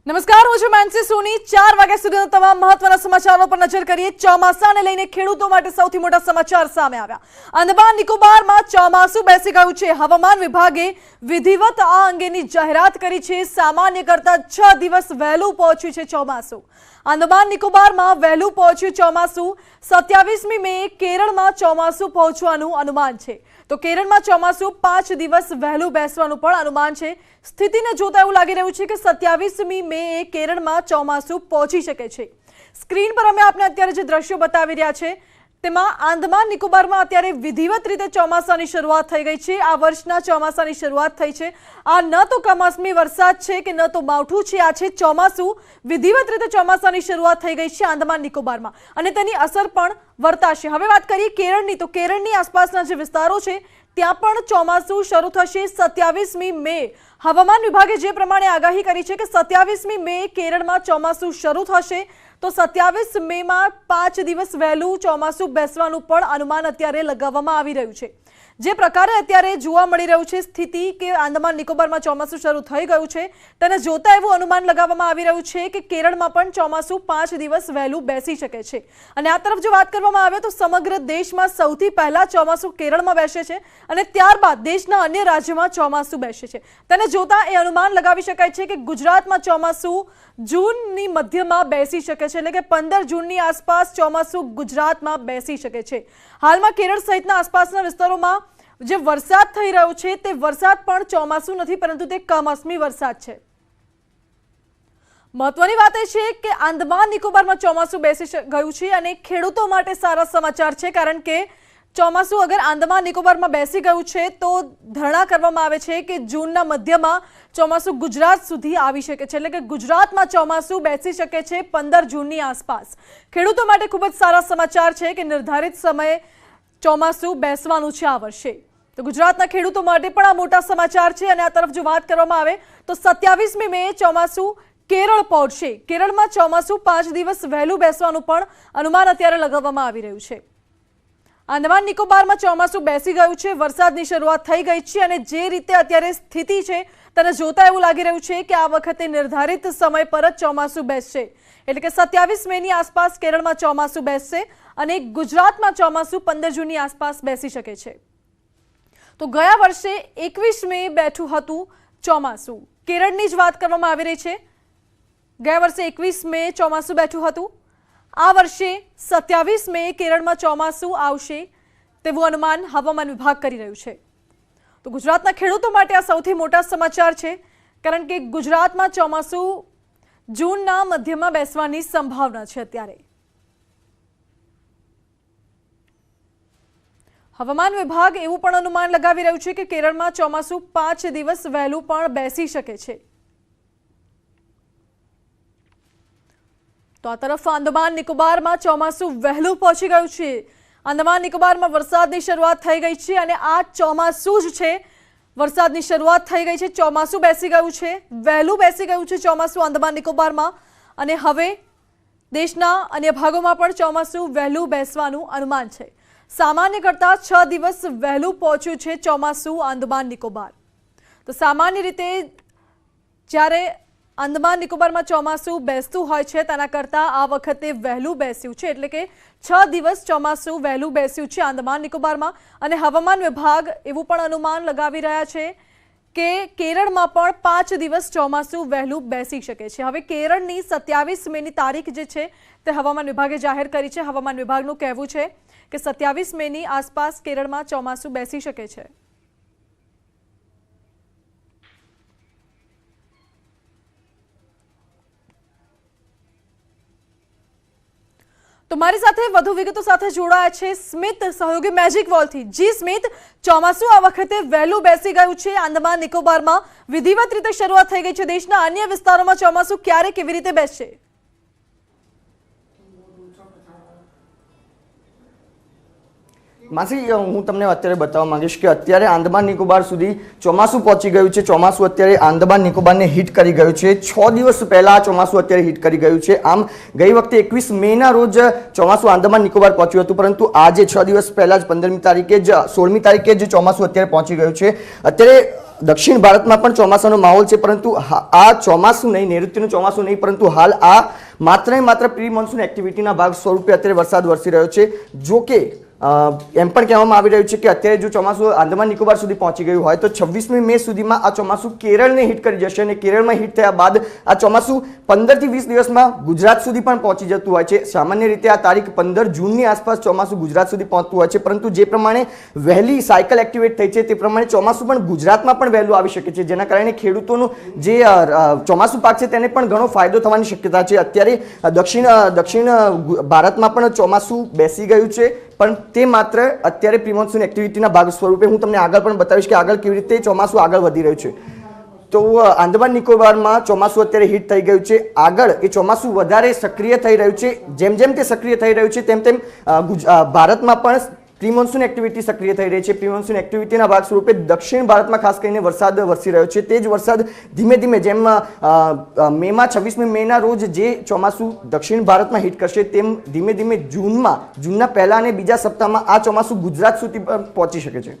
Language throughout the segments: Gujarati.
નમસ્કાર, હું છું માનસી સોની। 4 વાગ્યા સુધીના તમામ મહત્વના સમાચારો પર નજર કરીએ। ચોમાસાને લઈને ખેડૂતો માટે સૌથી મોટા સમાચાર સામે આવ્યા। અંદમાન નિકોબારમાં ચોમાસું બેસી ગયું છે। હવામાન વિભાગે વિધિવત આ અંગેની જાહેરાત કરી છે। સામાન્ય કરતા 6 દિવસ વહેલું પહોંચ્યું છે ચોમાસું। અંદમાન નિકોબારમાં વહેલું પહોંચ્યું ચોમાસું। 27મી મે કેરળમાં ચોમાસું પહોંચવાનું અનુમાન છે, તો કેરળમાં ચોમાસું 5 દિવસ વહેલું બેસવાનું પણ અનુમાન છે। સ્થિતિને જોતા એવું લાગી રહ્યું છે કે 27મી મે કેરળમાં ચોમાસું પહોંચી શકે છે। સ્ક્રીન પર અમે આપને અત્યારે જે દ્રશ્યો બતાવી રહ્યા છે તેમાં આંદામાન નિકોબારમાં અત્યારે વિધિવત રીતે ચોમાસાની શરૂઆત થઈ ગઈ છે। આ વર્ષના ચોમાસાની શરૂઆત થઈ છે। આ ન તો કમોસમી વરસાદ છે કે ન તો માવઠું છે, આ છે ચોમાસું। વિધિવત રીતે ચોમાસાની શરૂઆત થઈ ગઈ છે આંદામાન નિકોબારમાં અને તેની અસર પણ વર્તાશે। હવે વાત કરીએ કેરળની, તો કેરળની આસપાસના જે વિસ્તારો છે ત્યાં પણ ચોમાસું શરૂ થશે 27મી મે। હવામાન વિભાગે જે પ્રમાણે આગાહી કરી છે કે 27મી મે કેરળમાં ચોમાસું શરૂ થશે, તો 27 મેમાં 5 દિવસ વહેલું ચોમાસું બેસવાનું પણ અનુમાન અત્યારે લગાવવામાં આવી રહ્યું છે। જે પ્રકારે અત્યારે જોવા મળી રહ્યું છે સ્થિતિ કે આંદામાન નિકોબારમાં ચોમાસું શરૂ થઈ ગયું છે, તેને જોતા એવું અનુમાન લગાવવામાં આવી રહ્યું છે કે કેરળમાં પણ ચોમાસું 5 દિવસ વહેલું બેસી શકે છે। અને આ તરફ જો વાત કરવામાં આવે તો સમગ્ર દેશમાં સૌથી પહેલા ચોમાસું કેરળમાં બેસે છે અને ત્યારબાદ દેશના અન્ય રાજ્યોમાં ચોમાસું બેસે છે। તેને જોતા એ અનુમાન લગાવી શકાય છે કે ગુજરાતમાં ચોમાસું જૂનની મધ્યમાં બેસી શકે છે, એટલે કે 15 જૂનની આસપાસ ચોમાસું ગુજરાતમાં બેસી શકે છે। હાલમાં કેરળ સહિતના આસપાસના વિસ્તારોમાં જે વરસાદ થઈ રહ્યો છે તે વરસાદ પણ ચોમાસું નથી, પરંતુ તે કમોસમી વરસાદ છે। મહત્વની વાત એ છે કે આંદામાન નિકોબારમાં ચોમાસું બેસી ગયું છે અને ખેડૂતો માટે સારા સમાચાર છે, કારણ કે ચોમાસું અગર આંદામાન નિકોબારમાં બેસી ગયું છે તો ધારણા કરવામાં આવે છે કે જૂનના મધ્યમાં ચોમાસું ગુજરાત સુધી આવી શકે છે, એટલે કે ગુજરાતમાં ચોમાસું બેસી શકે છે 15 જૂનની આસપાસ। ખેડૂતો માટે ખૂબ જ સારા સમાચાર છે કે નિર્ધારિત સમયે ચોમાસું બેસવાનું છે આ વર્ષે, તો ગુજરાતના ખેડૂતો માટે પણ આ મોટા સમાચાર છે। અને આ તરફ જો વાત કરવામાં આવે તો 27મી મે ચોમાસું કેરળ પહોંચશે। કેરળમાં ચોમાસું 5 દિવસ વહેલું બેસવાનું પણ અનુમાન અત્યારે લગાવવામાં આવી રહ્યું છે। આંદામાન નિકોબારમાં ચોમાસું બેસી ગયું છે, વરસાદની શરૂઆત થઈ ગઈ છે અને જે રીતે અત્યારે સ્થિતિ છે તેને જોતા એવું લાગી રહ્યું છે કે આ વખતે નિર્ધારિત સમય પર જ ચોમાસું બેસશે, એટલે કે 27 મેની આસપાસ કેરળમાં ચોમાસું બેસશે અને ગુજરાતમાં ચોમાસું 15 જૂનની આસપાસ બેસી શકે છે। તો ગયા વર્ષે 21 મે બેઠું હતું ચોમાસું। કેરળની જ વાત કરવામાં આવી રહી છે। ગયા વર્ષે 21 મે ચોમાસું બેઠું હતું। આ વર્ષે 27 મે કેરળમાં ચોમાસું આવશે તેવું અનુમાન હવામાન વિભાગ કરી રહ્યું છે। તો ગુજરાતના ખેડૂતો માટે આ સૌથી મોટા સમાચાર છે, કારણ કે ગુજરાતમાં ચોમાસું જૂનના મધ્યમાં બેસવાની સંભાવના છે। અત્યારે હવામાન વિભાગ એવું પણ અનુમાન લગાવી રહ્યું છે કે કેરળમાં ચોમાસું 5 દિવસ વહેલું પણ બેસી શકે છે। તો આ તરફ આંદામાન નિકોબારમાં ચોમાસું વહેલું પહોંચી ગયું છે। આંદામાન નિકોબારમાં વરસાદની શરૂઆત થઈ ગઈ છે અને આ ચોમાસું જ છે। વરસાદની શરૂઆત થઈ ગઈ છે, ચોમાસું બેસી ગયું છે, વહેલું બેસી ગયું છે ચોમાસું આંદામાન નિકોબારમાં અને હવે દેશના અન્ય ભાગોમાં પણ ચોમાસું વહેલું બેસવાનું અનુમાન છે। સામાન્ય કરતા 6 દિવસ વહેલું પહોંચ્યું છે ચોમાસું આંદામાન નિકોબાર। તો સામાન્ય રીતે જ્યારે આંદામાન નિકોબારમાં ચોમાસું બેસતું હોય છે તેના કરતાં આ વખતે વહેલું બેસ્યું છે, એટલે કે 6 દિવસ ચોમાસું વહેલું બેસ્યું છે આંદામાન નિકોબારમાં। અને હવામાન વિભાગ એવું પણ અનુમાન લગાવી રહ્યા છે કે કેરળમાં પણ 5 દિવસ ચોમાસું વહેલું બેસી શકે છે। હવે કેરળની 27 મેની તારીખ જે છે તે હવામાન વિભાગે જાહેર કરી છે। હવામાન વિભાગનું કહેવું છે કે 27 મેની આસપાસ કેરળમાં ચોમાસું બેસી શકે છે। તો મારી સાથે વધુ વિગતો સાથે જોડાયા છે સ્મિત, સહયોગી મેજિક વોલથી। જી સ્મિત, ચોમાસું આ વખતે વહેલું બેસી ગયું છે આંદામાન નિકોબારમાં, વિધિવત રીતે શરૂઆત થઈ ગઈ છે। દેશના અન્ય વિસ્તારોમાં ચોમાસું ક્યારે કેવી રીતે બેસશે? માસી, હું તમને અત્યારે બતાવવા માંગીશ કે અત્યારે આંદામાન નિકોબાર સુધી ચોમાસું પહોંચી ગયું છે। ચોમાસું અત્યારે આંદામાન નિકોબારને હિટ કરી ગયું છે। 6 દિવસ પહેલા ચોમાસું અત્યારે હિટ કરી ગયું છે। આમ ગઈ વખતે 21 મેના રોજ ચોમાસું આંદામાન નિકોબાર પહોંચ્યું હતું, પરંતુ આજે 6 દિવસ પહેલા જ 15મી તારીખે જ 16મી તારીખે જ ચોમાસું અત્યારે પહોંચી ગયું છે। અત્યારે દક્ષિણ ભારતમાં પણ ચોમાસાનો માહોલ છે, પરંતુ આ ચોમાસું નહીં, નૈઋત્યનું ચોમાસું નહીં, પરંતુ હાલ આ માત્ર ને માત્ર પ્રી મોન્સૂન એક્ટિવિટીના ભાગ સ્વરૂપે અત્યારે વરસાદ વરસી રહ્યો છે. જો કે એમ પણ કહેવામાં આવી રહ્યું છે કે અત્યારે જો ચોમાસું આંદામાન નિકોબાર સુધી પહોંચી ગયું હોય તો 26મી મે સુધીમાં આ ચોમાસું કેરળને હિટ કરી જશે, અને કેરળમાં હિટ થયા બાદ આ ચોમાસું 15 થી 20 દિવસમાં ગુજરાત સુધી પણ પહોંચી જતું હોય છે. સામાન્ય રીતે આ તારીખ 15 જૂનની આસપાસ ચોમાસું ગુજરાત સુધી પહોંચતું હોય છે, પરંતુ જે પ્રમાણે વહેલી સાયકલ એક્ટિવેટ થઈ છે તે પ્રમાણે ચોમાસું પણ ગુજરાતમાં પણ વહેલું આવી શકે છે, જેના કારણે ખેડૂતોનું જે ચોમાસું પાક છે તેને પણ ઘણો ફાયદો થવાની શક્યતા છે. અત્યારે દક્ષિણ ભારતમાં પણ ચોમાસું બેસી ગયું છે, પણ તે માત્ર અત્યારે પ્રી મોન્સૂન એક્ટિવિટીના ભાગ સ્વરૂપે. હું તમને આગળ પણ બતાવીશ કે આગળ કેવી રીતે ચોમાસું આગળ વધી રહ્યું છે. તો આંદામાન નિકોબારમાં ચોમાસું અત્યારે હિટ થઈ ગયું છે. આગળ એ ચોમાસું વધારે સક્રિય થઈ રહ્યું છે. જેમ જેમ તે સક્રિય થઈ રહ્યું છે તેમ તેમ ભારતમાં પણ પ્રી મોન્સૂન એક્ટિવિટી સક્રિય થઈ રહી છે. પ્રી મોન્સૂન એક્ટિવિટીના ભાગ સ્વરૂપે દક્ષિણ ભારતમાં ખાસ કરીને વરસાદ વરસી રહ્યો છે. તે જ વરસાદ ધીમે ધીમે જેમ મેમાં 26મી મેના રોજ જે ચોમાસું દક્ષિણ ભારતમાં હિટ કરશે, તેમ ધીમે ધીમે જૂનના પહેલા અને બીજા સપ્તાહમાં આ ચોમાસું ગુજરાત સુધી પહોંચી શકે છે.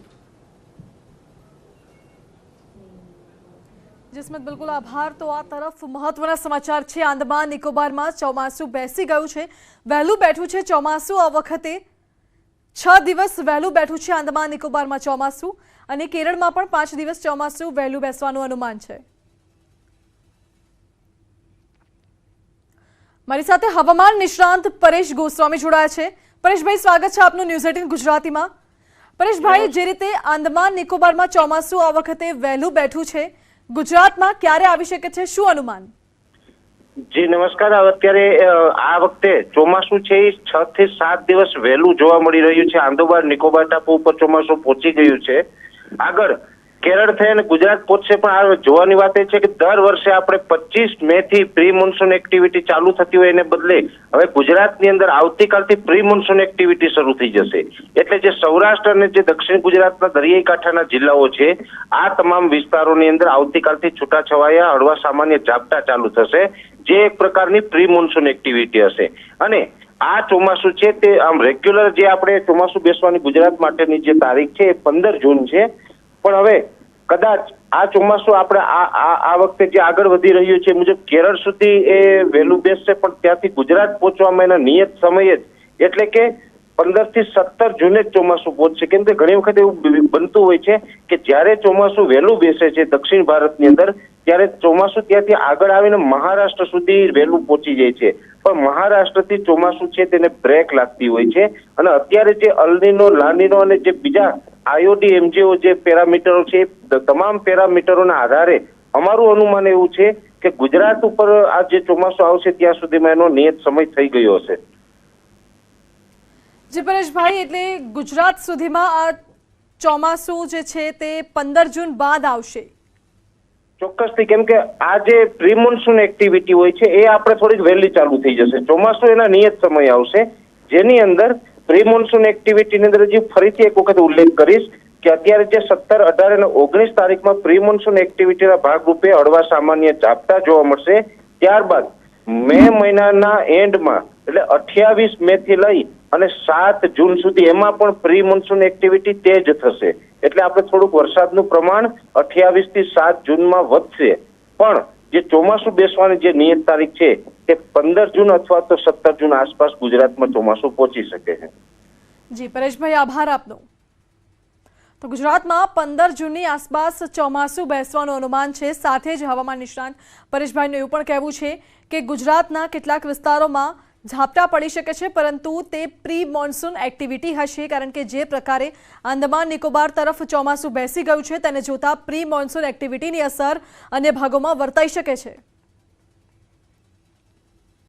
જિસ્મત, બિલકુલ આભાર. તો આ તરફ મહત્વના સમાચાર છે. આંદામાન નિકોબારમાં ચોમાસું બેસી ગયું છે, વહેલું બેઠું છે ચોમાસું. આ વખતે 6 દિવસ વહેલું બેઠું છે આંદામાન નિકોબારમાં ચોમાસું, અને કેરળમાં પણ 5 દિવસ ચોમાસું વહેલું બેસવાનું અનુમાન છે. મારી સાથે હવામાન નિષ્ણાંત પરેશ ગોસ્વામી જોડાયા છે. પરેશભાઈ, સ્વાગત છે આપનું ન્યૂઝ 18 ગુજરાતીમાં. પરેશભાઈ, જે રીતે આંદામાન નિકોબારમાં ચોમાસું આ વખતે વહેલું બેઠું છે, ગુજરાતમાં ક્યારે આવી શકે છે, શું અનુમાન? જી નમસ્કાર. અત્યારે આ વખતે ચોમાસું છે એ 6 થી 7 દિવસ વહેલું જોવા મળી રહ્યું છે. આંદામાન નિકોબાર ટાપુ ઉપર ચોમાસું પહોંચી ગયું છે. આગળ કેરળ થઈ અને ગુજરાત પહોંચશે, પણ આ જોવાની વાત એ છે કે દર વર્ષે આપણે 25 મે થી પ્રી મોન્સૂન એક્ટિવિટી ચાલુ થતી હોય એને બદલે હવે ગુજરાતની અંદર આવતીકાલથી પ્રી મોન્સૂન એક્ટિવિટી શરૂ થઈ જશે. એટલે જે સૌરાષ્ટ્ર અને જે દક્ષિણ ગુજરાતના દરિયાઈ કાંઠાના જિલ્લાઓ છે, આ તમામ વિસ્તારોની અંદર આવતીકાલથી છૂટાછવાયા હળવા સામાન્ય ઝાપટા ચાલુ થશે, જે એક પ્રકારની પ્રી મોન્સૂન એક્ટિવિટી હશે. અને આ ચોમાસું છે તે આમ રેગ્યુલર જે આપણે ચોમાસું બેસવાની ગુજરાત માટેની જે તારીખ છે એ 15 જૂન છે, પણ હવે કદાચ આ ચોમાસું આપણે આ વખતે જે આગળ વધી રહ્યું છે મુજબ કેરળ સુધી એ વહેલું બેસશે, પણ ત્યાંથી ગુજરાત પહોંચવામાં એના નિયત સમયે જ, એટલે કે 15 થી 17 જૂને જ ચોમાસું પહોંચશે. કેમ કે ઘણી વખત એવું બનતું હોય છે કે જ્યારે ચોમાસું વહેલું બેસે છે દક્ષિણ ભારતની અંદર, ત્યારે ચોમાસું ત્યાંથી આગળ આવીને મહારાષ્ટ્ર સુધી વહેલું પહોંચી જાય છે, પણ મહારાષ્ટ્રથી ચોમાસું છે તેને બ્રેક લાગતી હોય છે. અને અત્યારે જે અલનીનો, લાનીનો અને જે બીજા IOD MJO જે પેરામીટરો છે, તમામ પેરામીટરોના આધારે અમારું અનુમાન એવું છે કે ગુજરાત ઉપર આ જે ચોમાસું આવશે ત્યાં સુધીમાં એનો નિયત સમય થઈ ગયો હશે. જી પરેશભાઈ, એટલે ગુજરાત સુધીમાં આ ચોમાસું જે છે તે 15 જૂન બાદ આવશે? ચોક્કસથી, કેમ કે આ જે પ્રી મોન્સૂન એક્ટિવિટી હોય છે એ આપણે થોડીક વહેલી ચાલુ થઈ જશે. ચોમાસું એના નિયત સમય આવશે, જેની અંદર પ્રી મોન્સૂન એક્ટિવિટીની અંદર હજી ફરીથી એક વખત ઉલ્લેખ કરીશ કે અત્યારે જે 17, 18 અને 19 તારીખમાં પ્રી મોન્સૂન એક્ટિવિટીના ભાગરૂપે હળવા સામાન્ય ઝાપટા જોવા મળશે. ત્યારબાદ મે મહિનાના એન્ડમાં એટલે 28 મે થી લઈ અને 7 જૂન સુધી એમાં પણ પ્રી મોન્સૂન એક્ટિવિટી તેજ થશે. એટલે આપણે થોડુંક વરસાદનું પ્રમાણ 28 થી 7 જૂનમાં વધશે, પણ જે ચોમાસું બેસવાની જે નિયત તારીખ છે તે 15 જૂન અથવા તો 17 જૂન આસપાસ ગુજરાતમાં ચોમાસું પહોંચી શકે છે. જી પરેશભાઈ, આભાર આપનો. તો ગુજરાતમાં 15 જૂનની આસપાસ ચોમાસું બેસવાનું અનુમાન છે. સાથે જ હવામાન નિષ્ણાંત પરેશભાઈનું એવું પણ કહેવું છે કે ગુજરાતના કેટલાક વિસ્તારોમાં ઝાપટા પડી શકે છે, પરંતુ તે પ્રી મોન્સૂન એક્ટિવિટી હશે, કારણ કે જે પ્રકારે આંદામાન નિકોબાર તરફ ચોમાસું બેસી ગયું છે તેને જોતા પ્રી મોન્સૂન એક્ટિવિટીની અસર અન્ય ભાગોમાં વર્તાઈ શકે છે.